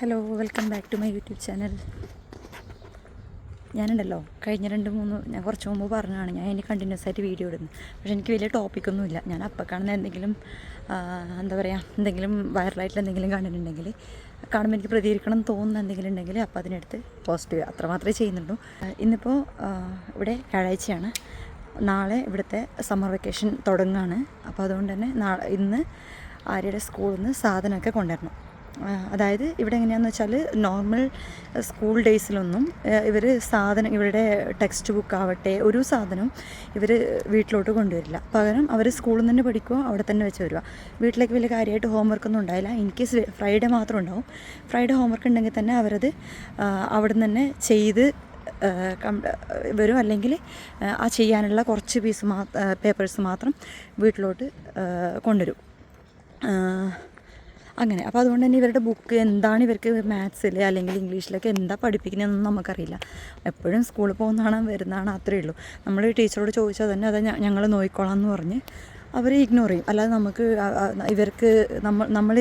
Hello, welcome back to my YouTube channel. ഞാനുണ്ടല്ലോ കഴിഞ്ഞ ഞാൻ കുറച്ച് മുമ്പ് പറഞ്ഞതാണ് ഞാൻ ഇനി കണ്ടിന്യൂസ് ആയിട്ട് വീഡിയോ ഇടുന്നത്. പക്ഷേ എനിക്ക് വലിയ ടോപ്പിക്കൊന്നുമില്ല. ഞാൻ അപ്പം കാണുന്ന എന്തെങ്കിലും എന്താ പറയുക, എന്തെങ്കിലും വൈറലായിട്ടുള്ള എന്തെങ്കിലും കണ്ടിട്ടുണ്ടെങ്കിൽ കാണുമ്പോൾ എനിക്ക് പ്രതികരിക്കണം എന്ന് തോന്നുന്ന എന്തെങ്കിലും ഉണ്ടെങ്കിൽ അപ്പോൾ അതിനടുത്ത് പോസ്റ്റ് ചെയ്യുക, അത്രമാത്രമേ ചെയ്യുന്നുള്ളൂ. ഇന്നിപ്പോൾ ഇവിടെ വ്യാഴാഴ്ചയാണ്. നാളെ ഇവിടുത്തെ സമ്മർ വെക്കേഷൻ തുടങ്ങുകയാണ്. അപ്പോൾ അതുകൊണ്ട് തന്നെ ഇന്ന് ആര്യയുടെ സ്കൂളിൽ നിന്ന് സാധനമൊക്കെ കൊണ്ടുവരണം. അതായത് ഇവിടെ എങ്ങനെയാണെന്ന് വെച്ചാൽ നോർമൽ സ്കൂൾ ഡേയ്സിലൊന്നും ഇവർ ഇവരുടെ ടെക്സ്റ്റ് ബുക്ക് ആവട്ടെ ഒരു സാധനവും ഇവർ വീട്ടിലോട്ട് കൊണ്ടുവരില്ല. പകരം അവർ സ്കൂളിൽ നിന്ന് തന്നെ പഠിക്കുക, അവിടെ തന്നെ വെച്ച് വരിക. വീട്ടിലേക്ക് വലിയ കാര്യമായിട്ട് ഹോംവർക്കൊന്നും ഉണ്ടായില്ല. എനിക്ക് ഫ്രൈഡേ മാത്രം ഉണ്ടാവും. ഫ്രൈഡേ ഹോംവർക്ക് ഉണ്ടെങ്കിൽ തന്നെ അവരത് അവിടെ നിന്ന് തന്നെ ചെയ്ത് വരും. അല്ലെങ്കിൽ ആ ചെയ്യാനുള്ള കുറച്ച് പേപ്പേഴ്സ് മാത്രം വീട്ടിലോട്ട് കൊണ്ടുവരും. അങ്ങനെ. അപ്പോൾ അതുകൊണ്ട് തന്നെ ഇവരുടെ ബുക്ക് എന്താണ്, ഇവർക്ക് മാത്സിൽ അല്ലെങ്കിൽ ഇംഗ്ലീഷിലൊക്കെ എന്താ പഠിപ്പിക്കുന്നതെന്നൊന്നും നമുക്കറിയില്ല. എപ്പോഴും സ്കൂളിൽ പോകുന്നതാണ് വരുന്നതാണ്, അത്രയേ ഉള്ളൂ. നമ്മൾ ടീച്ചറോട് ചോദിച്ചാൽ തന്നെ അത് ഞങ്ങൾ നോക്കിക്കോളാം എന്ന് പറഞ്ഞ് അവർ ഇഗ്നോർ ചെയ്യും. അല്ലാതെ നമുക്ക് ഇവർക്ക് നമ്മൾ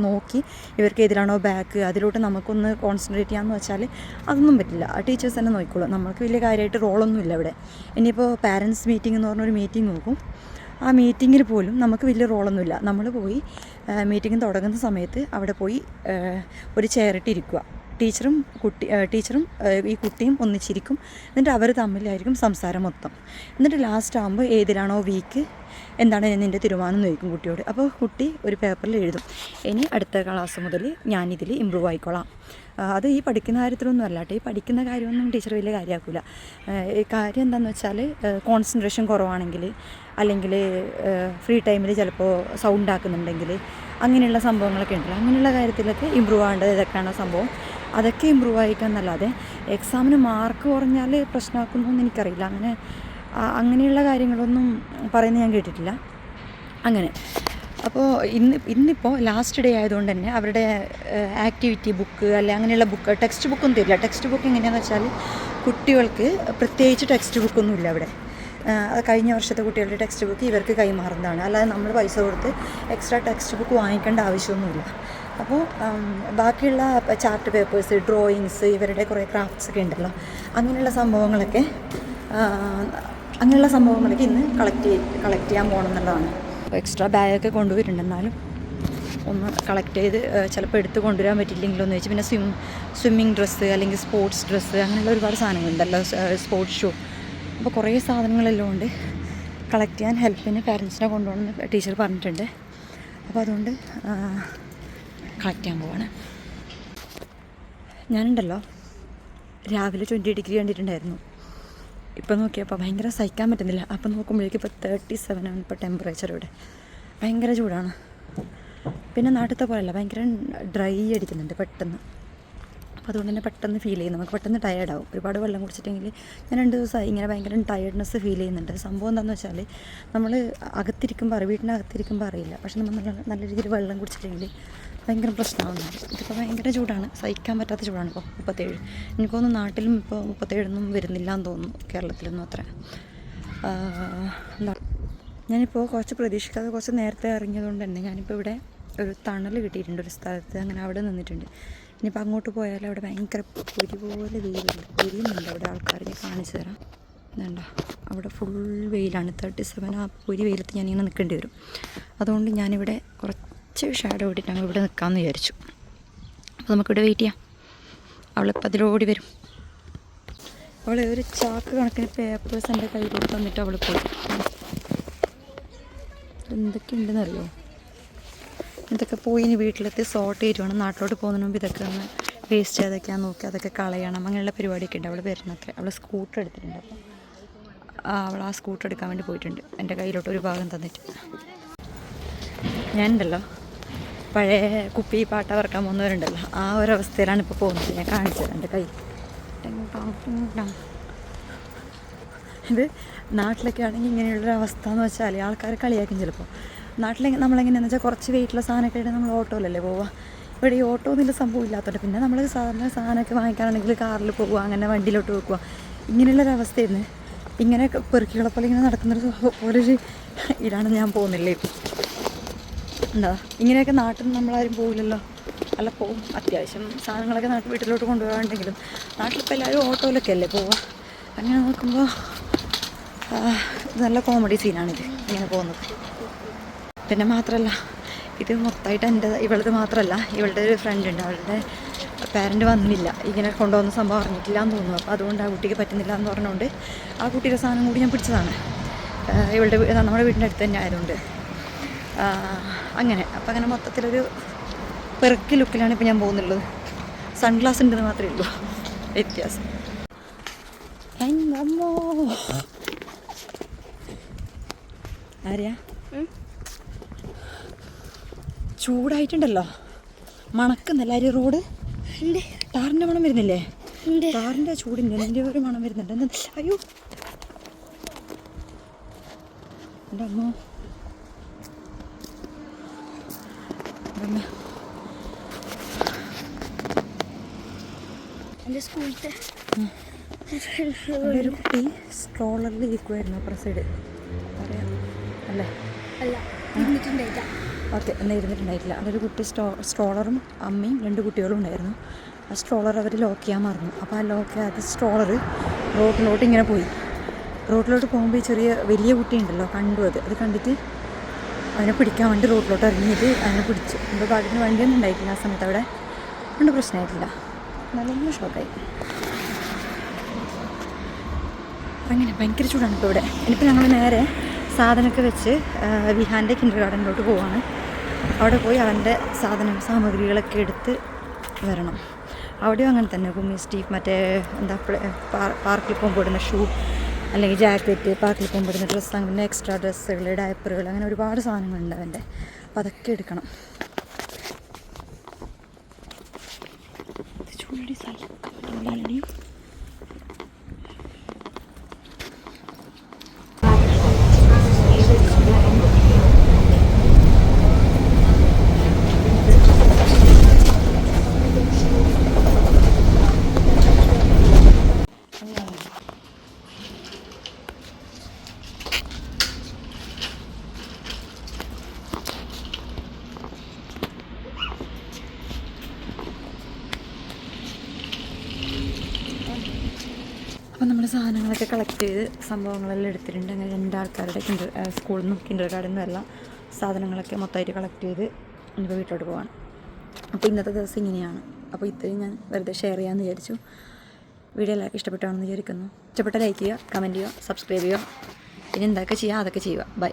നോക്കി ഇവർക്ക് ഏതിലാണോ ബാക്ക് അതിലോട്ട് നമുക്കൊന്ന് കോൺസെൻട്രേറ്റ് ചെയ്യാമെന്ന് വെച്ചാൽ അതൊന്നും പറ്റില്ല. ആ ടീച്ചേഴ്സ് തന്നെ നോക്കിക്കോളും. നമുക്ക് വലിയ കാര്യമായിട്ട് റോളൊന്നുമില്ല ഇവിടെ. ഇനിയിപ്പോൾ പാരൻസ് മീറ്റിംഗ് എന്ന് പറഞ്ഞൊരു മീറ്റിംഗ് നോക്കും. ആ മീറ്റിങ്ങിൽ പോലും നമുക്ക് വലിയ റോളൊന്നുമില്ല. നമ്മൾ പോയി മീറ്റിംഗ് തുടങ്ങുന്ന സമയത്ത് അവിടെ പോയി ഒരു ചെയറിട്ടിരിക്കുക. ടീച്ചറും ഈ കുട്ടിയും ഒന്നിച്ചിരിക്കും. എന്നിട്ട് അവർ തമ്മിലായിരിക്കും സംസാരം മൊത്തം. എന്നിട്ട് ലാസ്റ്റ് ആകുമ്പോൾ ഏതിലാണോ വീക്ക്, എന്താണ് നിൻ്റെ തീരുമാനം എന്ന് ചോദിക്കും കുട്ടിയോട്. അപ്പോൾ കുട്ടി ഒരു പേപ്പറിൽ എഴുതും, ഇനി അടുത്ത ക്ലാസ് മുതൽ ഞാനിതിൽ ഇമ്പ്രൂവ് ആയിക്കോളാം. അത് ഈ പഠിക്കുന്ന കാര്യത്തിലൊന്നും അല്ല കേട്ടോ. ഈ പഠിക്കുന്ന കാര്യമൊന്നും ടീച്ചർ വലിയ കാര്യമാക്കില്ല. ഈ കാര്യം എന്താണെന്ന് വെച്ചാൽ കോൺസെൻട്രേഷൻ കുറവാണെങ്കിൽ, അല്ലെങ്കിൽ ഫ്രീ ടൈമിൽ ചിലപ്പോൾ സൗണ്ട് ആക്കുന്നുണ്ടെങ്കിൽ, അങ്ങനെയുള്ള സംഭവങ്ങളൊക്കെ ഉണ്ടല്ലോ. അങ്ങനെയുള്ള കാര്യത്തിലൊക്കെ ഇമ്പ്രൂവ് ആവേണ്ടത് ഇതൊക്കെയാണ് സംഭവം. അതൊക്കെ ഇമ്പ്രൂവ് ആയിക്കാന്നല്ലാതെ എക്സാമിന് മാർക്ക് കുറഞ്ഞാൽ പ്രശ്നമാക്കുന്നൊന്നും എനിക്കറിയില്ല. അങ്ങനെയുള്ള കാര്യങ്ങളൊന്നും പറയുന്നത് ഞാൻ കേട്ടിട്ടില്ല. അങ്ങനെ. അപ്പോൾ ഇന്നിപ്പോൾ ലാസ്റ്റ് ഡേ ആയതുകൊണ്ട് തന്നെ അവരുടെ ആക്ടിവിറ്റി ബുക്ക് അല്ലെ അങ്ങനെയുള്ള ബുക്ക്, ടെക്സ്റ്റ് ബുക്കൊന്നും തരില്ല. ടെക്സ്റ്റ് ബുക്ക് എങ്ങനെയാണെന്ന് വെച്ചാൽ കുട്ടികൾക്ക് പ്രത്യേകിച്ച് ടെക്സ്റ്റ് ബുക്കൊന്നുമില്ല അവിടെ. കഴിഞ്ഞ വർഷത്തെ കുട്ടികളുടെ ടെക്സ്റ്റ് ബുക്ക് ഇവർക്ക് കൈമാറുന്നതാണ്. അല്ലാതെ നമ്മൾ പൈസ കൊടുത്ത് എക്സ്ട്രാ ടെക്സ്റ്റ് ബുക്ക് വാങ്ങിക്കേണ്ട ആവശ്യമൊന്നുമില്ല. അപ്പോൾ ബാക്കിയുള്ള ചാർട്ട് പേപ്പേഴ്സ്, ഡ്രോയിങ്സ്, ഇവരുടെ കുറേ ക്രാഫ്റ്റ്സ് ഒക്കെ ഉണ്ടല്ലോ, അങ്ങനെയുള്ള സംഭവങ്ങളൊക്കെ ഇന്ന് കളക്ട് ചെയ്യാൻ പോകണം എന്നുള്ളതാണ്. എക്സ്ട്രാ ബാഗൊക്കെ കൊണ്ടുപോയിട്ടുണ്ട്. എന്നാലും ഒന്ന് കളക്ട് ചെയ്ത് ചിലപ്പോൾ എടുത്ത് കൊണ്ടുവരാൻ പറ്റില്ലെങ്കിലോ എന്ന് വെച്ച് പിന്നെ സ്വിമ്മിങ് ഡ്രസ്സ് അല്ലെങ്കിൽ സ്പോർട്സ് ഡ്രസ്സ് അങ്ങനെയുള്ള ഒരുപാട് സാധനങ്ങളുണ്ടല്ലോ, സ്പോർട്സ് ഷൂ. അപ്പോൾ കുറേ സാധനങ്ങളെല്ലാം ഉണ്ട്. കളക്ട് ചെയ്യാൻ ഹെൽപ്പിന് പാരൻസിനെ കൊണ്ടുപോകണമെന്ന് ടീച്ചർ പറഞ്ഞിട്ടുണ്ട്. അപ്പോൾ അതുകൊണ്ട് കളക്ട് ചെയ്യാൻ പോവാണ്. ഞാനുണ്ടല്ലോ രാവിലെ 20 ഡിഗ്രി കണ്ടിട്ടുണ്ടായിരുന്നു. ഇപ്പം നോക്കിയപ്പോൾ ഭയങ്കര സഹിക്കാൻ പറ്റുന്നില്ല. അപ്പം നോക്കുമ്പോഴേക്കും ഇപ്പോൾ 37 ആണ് ഇപ്പോൾ ടെമ്പറേച്ചർ ഇവിടെ. ഭയങ്കര ചൂടാണ്. പിന്നെ നാട്ടിലത്തെ പോലെയല്ല, ഭയങ്കര ഡ്രൈ അടിക്കുന്നുണ്ട് പെട്ടെന്ന്. അപ്പോൾ അതുകൊണ്ട് തന്നെ പെട്ടെന്ന് ഫീൽ ചെയ്യും, നമുക്ക് പെട്ടെന്ന് ടയേർഡാവും. ഒരുപാട് വെള്ളം കുടിച്ചിട്ടെങ്കിൽ ഞാൻ 2 ദിവസമായി ഇങ്ങനെ ഭയങ്കര ടയർഡ്നെസ് ഫീൽ ചെയ്യുന്നുണ്ട്. സംഭവം എന്താണെന്ന് വെച്ചാൽ നമ്മൾ വീട്ടിനകത്തിരിക്കുമ്പോൾ അറിയില്ല. പക്ഷെ നമ്മൾ നല്ല രീതിയിൽ വെള്ളം കുടിച്ചിട്ടെങ്കിൽ ഭയങ്കര പ്രശ്നമാകുന്നു. ഇതിപ്പോൾ ഭയങ്കര ചൂടാണ്, സഹിക്കാൻ പറ്റാത്ത ചൂടാണ്. ഇപ്പോൾ 37. എനിക്കൊന്നും നാട്ടിലും ഇപ്പോൾ 37 വരുന്നില്ല എന്ന് തോന്നുന്നു, കേരളത്തിലൊന്നും അത്ര. ഞാനിപ്പോൾ കുറച്ച് പ്രതീക്ഷിക്കാതെ കുറച്ച് നേരത്തെ ഇറങ്ങിയതുകൊണ്ട് തന്നെ ഞാനിപ്പോൾ ഇവിടെ ഒരു തണൽ കിട്ടിയിട്ടുണ്ട് ഒരു സ്ഥലത്ത്. അങ്ങനെ അവിടെ നിന്നിട്ടുണ്ട്. ഇനിയിപ്പോൾ അങ്ങോട്ട് പോയാൽ അവിടെ ഭയങ്കര പൊരി പോലെ വെയിലുണ്ട്. അവിടെ ആൾക്കാരെ കാണിച്ചു തരാം. വേണ്ട, അവിടെ ഫുൾ വെയിലാണ്. 37 ആ പൊരി വെയിലത്ത് ഞാനിങ്ങനെ നിൽക്കേണ്ടി വരും. അതുകൊണ്ട് ഞാനിവിടെ കുറച്ച് ഷാഡോ ഇട്ടിട്ട് ഞങ്ങൾ ഇവിടെ നിൽക്കാമെന്ന് വിചാരിച്ചു. അപ്പോൾ നമുക്കിവിടെ വെയിറ്റ് ചെയ്യാം. അവളിപ്പോൾ അതിലോടി വരും. അവളെ ഒരു ചാക്ക് കണക്കിന് പേപ്പേഴ്സ് എൻ്റെ കയ്യിലോട്ട് തന്നിട്ട് അവൾ പോയി. എന്തൊക്കെയുണ്ടെന്നറിയോ, ഇതൊക്കെ പോയി ഇനി വീട്ടിലെത്തി സോർട്ട് ചെയ്തിട്ട് വേണം നാട്ടിലോട്ട് പോകുന്നതിന് മുമ്പ് ഇതൊക്കെ ഒന്ന് വേസ്റ്റ് ചെയ്തൊക്കെയാന്ന് നോക്കി അതൊക്കെ കളയണം. അങ്ങനെയുള്ള പരിപാടിയൊക്കെ ഉണ്ട്. അവൾ വരുന്നത്ര അവൾ സ്കൂട്ടർ എടുത്തിട്ടുണ്ട്. അപ്പോൾ അവൾ ആ സ്കൂട്ടർ എടുക്കാൻ വേണ്ടി പോയിട്ടുണ്ട്. എൻ്റെ കയ്യിലോട്ട് ഒരു ഭാഗം തന്നിട്ട്. ഞാനുണ്ടല്ലോ പഴയ കുപ്പി പാട്ട വറക്കാൻ പോകുന്നവരുണ്ടല്ലോ, ആ ഒരവസ്ഥയിലാണ് ഇപ്പോൾ പോകുന്നത്. ഞാൻ കാണിച്ചത് എൻ്റെ കൈ. ഇത് നാട്ടിലൊക്കെ ആണെങ്കിൽ ഇങ്ങനെയുള്ളൊരു അവസ്ഥ എന്ന് വെച്ചാൽ ആൾക്കാർ കളിയാക്കും ചിലപ്പോൾ. നാട്ടിൽ നമ്മളെങ്ങനെയാണെന്ന് വെച്ചാൽ കുറച്ച് വെയിറ്റുള്ള സാധനമൊക്കെ ആയിട്ട് നമ്മൾ ഓട്ടോയിലല്ലേ പോവുക. ഇവിടെ ഈ ഓട്ടോ ഒന്നും സംഭവം ഇല്ലാത്തതുകൊണ്ട് പിന്നെ നമ്മൾ സാധാരണ സാധനമൊക്കെ വാങ്ങിക്കാനാണെങ്കിൽ കാറിൽ പോവുക, അങ്ങനെ വണ്ടിയിലോട്ട് വെക്കുക. ഇങ്ങനെയുള്ളൊരവസ്ഥയായിരുന്നു. ഇങ്ങനെ പെറുക്കികളെ പോലെ ഇങ്ങനെ നടക്കുന്നൊരു ഇതാണ് ഞാൻ പോകുന്നില്ലേ. എന്താ ഇങ്ങനെയൊക്കെ നാട്ടിൽ നിന്ന് നമ്മളാരും പോകില്ലല്ലോ. അല്ല പോവും. അത്യാവശ്യം സാധനങ്ങളൊക്കെ വീട്ടിലോട്ട് കൊണ്ടുപോകാണ്ടെങ്കിലും നാട്ടിലിപ്പോൾ എല്ലാവരും ഓട്ടോയിലൊക്കെ അല്ലേ പോവുക. അങ്ങനെ നോക്കുമ്പോൾ നല്ല കോമഡി സീനാണിത് ഇങ്ങനെ പോകുന്നത്. പിന്നെ മാത്രമല്ല ഇത് മൊത്തമായിട്ട് ഇവളത് മാത്രമല്ല, ഇവളുടെ ഒരു ഫ്രണ്ട് ഉണ്ട്, അവളുടെ പാരൻറ്റ് വന്നില്ല, ഇങ്ങനെ കൊണ്ടുവന്ന സംഭവം അറിഞ്ഞിട്ടില്ല എന്ന് തോന്നുന്നു. അപ്പോൾ അതുകൊണ്ട് ആ കുട്ടിക്ക് പറ്റുന്നില്ല എന്ന് പറഞ്ഞുകൊണ്ട് ആ കുട്ടിയുടെ സാധനം കൂടി ഞാൻ പിടിച്ചതാണ്. നമ്മുടെ വീടിൻ്റെ അടുത്ത് തന്നെ ആയതുകൊണ്ട് അങ്ങനെ. അപ്പം അങ്ങനെ മൊത്തത്തിലൊരു പെറുക്കി ലുക്കിലാണ് ഇപ്പോൾ ഞാൻ പോകുന്നുള്ളത്. സൺഗ്ലാസ് ഉണ്ടെന്ന് മാത്രമേ ഉള്ളൂ വ്യത്യാസം. ആര്യാ ചൂടായിട്ടുണ്ടല്ലോ, മണക്കുന്നില്ല അരി റോഡ്. ടാറിൻ്റെ മണം വരുന്നില്ലേ? ടാറിൻ്റെ ചൂടിൻ്റെ എൻ്റെ ഒരു മണം വരുന്നുണ്ട്. അയ്യോ എൻ്റെ അമ്മ ഒരു കുട്ടി സ്ട്രോളറിൽ ഇരിക്കുമായിരുന്നു അപ്പുറ സൈഡ് പറയാം അല്ലേ? ഓക്കെ, എന്നാൽ ഇരുന്നിട്ടുണ്ടായിട്ടില്ല. അതൊരു കുട്ടി സ്ട്രോളറും അമ്മയും 2 കുട്ടികളും ഉണ്ടായിരുന്നു. ആ സ്ട്രോളർ അവർ ലോക്ക് ചെയ്യാൻ മറന്നു. അപ്പോൾ ആ ലോക്ക് ചെയ്യാത്ത സ്ട്രോളർ റോഡിലോട്ട് ഇങ്ങനെ പോയി. റോഡിലോട്ട് പോകുമ്പോൾ ഈ വലിയ കുട്ടി ഉണ്ടല്ലോ, കണ്ടു. അത് കണ്ടിട്ട് അതിനെ പിടിക്കാൻ വേണ്ടി റോഡിലോട്ട് ഇറങ്ങിയിട്ട് അതിനെ പിടിച്ചു. എൻ്റെ ഭാഗ്യത്തിന് വണ്ടിയൊന്നും ഉണ്ടായിട്ടില്ല ആ സമയത്ത് അവിടെ, അതുകൊണ്ട് പ്രശ്നമായിട്ടില്ല. നല്ല ഷോക്കായി. അങ്ങനെ ഭയങ്കര ചൂടാണ് ഇപ്പോൾ ഇവിടെ. ഇനിയിപ്പോൾ ഞങ്ങൾ നേരെ സാധനമൊക്കെ വെച്ച് വിഹാൻ്റെ കിൻഡർ ഗാർഡനിലോട്ട് പോവാണ്. അവിടെ പോയി അവൻ്റെ സാമഗ്രികളൊക്കെ എടുത്ത് വരണം. അവിടെയും അങ്ങനെ തന്നെ ഗുമ്മി സ്റ്റീഫ്, മറ്റേ എന്താ പാർക്കിൽ പോകുമ്പോൾ ഇടുന്ന ഷൂ അല്ലെങ്കിൽ ജാക്കറ്റ്, പാർക്കിൽ പോകുമ്പോൾ ഇടുന്ന ഡ്രസ്സ്, അങ്ങനെ എക്സ്ട്രാ ഡ്രസ്സുകൾ, ഡയപ്പറുകൾ, അങ്ങനെ ഒരുപാട് സാധനങ്ങളുണ്ട് അവൻ്റെ. അപ്പോൾ അതൊക്കെ എടുക്കണം. ചൂടി സ്ഥലം അപ്പോൾ നമ്മൾ സാധനങ്ങളൊക്കെ കളക്ട് ചെയ്ത് സംഭവങ്ങളെല്ലാം എടുത്തിട്ടുണ്ട്. അങ്ങനെ 2 ആൾക്കാരുടെ സ്കൂളിൽ നിന്നും കിൻഡർ ഗാർഡനിൽ നിന്നും എല്ലാം സാധനങ്ങളൊക്കെ മൊത്തമായിട്ട് കളക്ട് ചെയ്ത് ഇപ്പോൾ വീട്ടിലോട്ട് പോവാണ്. അപ്പോൾ ഇന്നത്തെ ദിവസം ഇങ്ങനെയാണ്. അപ്പോൾ ഇത്രയും ഞാൻ വെറുതെ ഷെയർ ചെയ്യാമെന്ന് വിചാരിച്ചു. വീഡിയോ എല്ലാവർക്കും ഇഷ്ടപ്പെട്ടാണെന്ന് വിചാരിക്കുന്നു. ഇഷ്ടപ്പെട്ട ലൈക്ക് ചെയ്യുക, കമൻറ്റ് ചെയ്യുക, സബ്സ്ക്രൈബ് ചെയ്യുക. ഇനി എന്തൊക്കെ ചെയ്യുക അതൊക്കെ ചെയ്യുക. ബൈ.